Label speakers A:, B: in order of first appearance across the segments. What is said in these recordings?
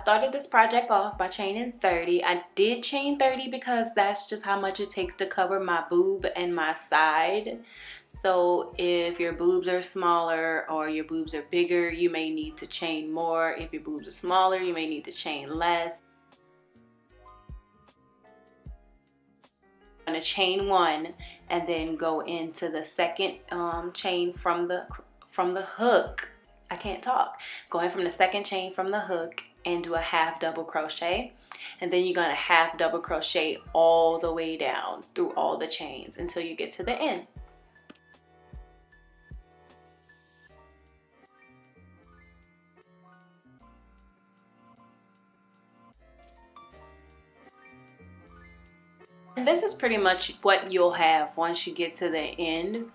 A: started this project off by chaining 30. I did chain 30 because that's just how much it takes to cover my boob and my side. So if your boobs are smaller or your boobs are bigger, you may need to chain more. If your boobs are smaller, you may need to chain less. I'm going to chain 1 and then go into the second chain from the hook. I can't talk. Going from the second chain from the hook and do a half double crochet, and then you're going to half double crochet all the way down through all the chains until you get to the end. And this is pretty much what you'll have once you get to the end,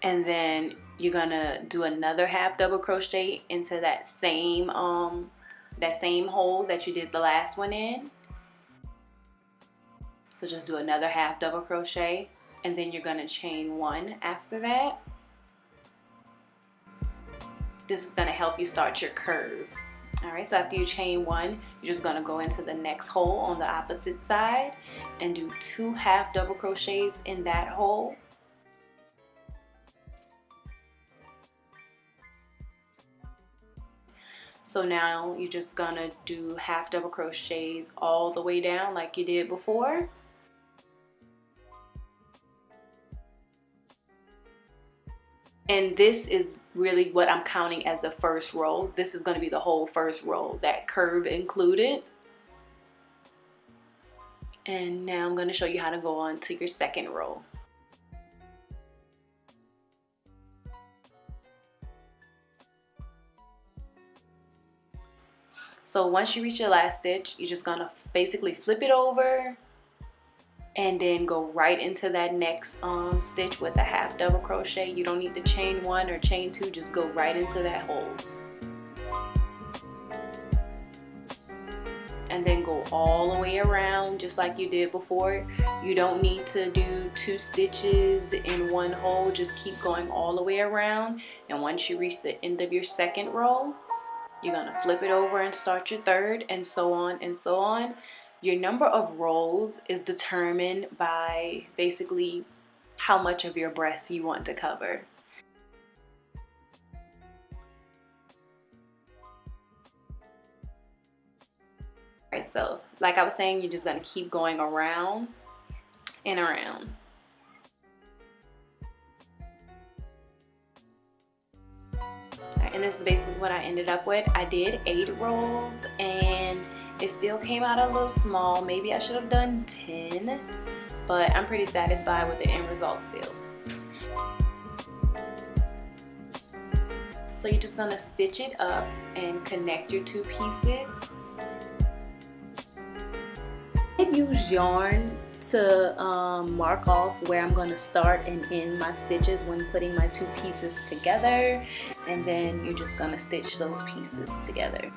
A: and then you're gonna do another half double crochet into that same hole that you did the last one in. So just do another half double crochet, and then you're gonna chain 1 after that. This is gonna help you start your curve. All right, so after you chain 1, you're just gonna go into the next hole on the opposite side and do 2 half double crochets in that hole. So now you're just gonna do half double crochets all the way down like you did before. And this is really what I'm counting as the first row. This is gonna be the whole first row, that curve included. And now I'm gonna show you how to go on to your second row. So once you reach your last stitch, you're just gonna basically flip it over and then go right into that next stitch with a half double crochet. You don't need to chain 1 or chain 2, just go right into that hole. And then go all the way around just like you did before. You don't need to do 2 stitches in one hole, just keep going all the way around. And once you reach the end of your second row, you're gonna flip it over and start your third, and so on and so on. Your number of rows is determined by basically how much of your breast you want to cover. Alright, so like I was saying, you're just gonna keep going around and around. And this is basically what I ended up with. I did 8 rolls and it still came out a little small. Maybe I should have done 10, but I'm pretty satisfied with the end result still. So you're just gonna stitch it up and connect your 2 pieces. I use yarn to mark off where I'm going to start and end my stitches when putting my 2 pieces together, and then you're just going to stitch those pieces together.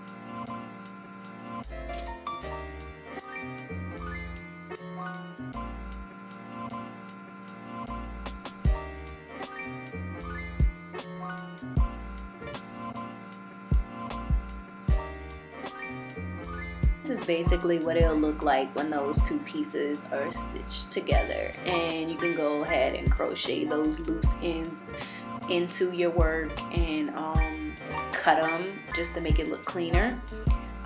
A: This is basically what it'll look like when those 2 pieces are stitched together, and you can go ahead and crochet those loose ends into your work and cut them just to make it look cleaner.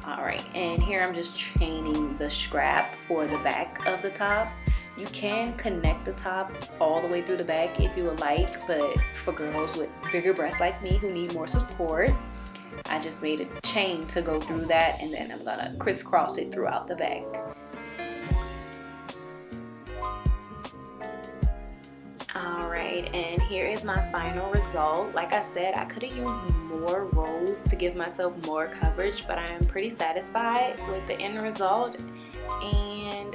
A: Alright, and here I'm just chaining the scrap for the back of the top. You can connect the top all the way through the back if you would like, but for girls with bigger breasts like me who need more support, I just made a chain to go through that, and then I'm gonna crisscross it throughout the back. Alright, and here is my final result. Like I said, I could have used more rows to give myself more coverage, but I am pretty satisfied with the end result. And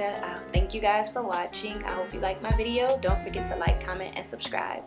A: thank you guys for watching. I hope you liked my video. Don't forget to like, comment, and subscribe.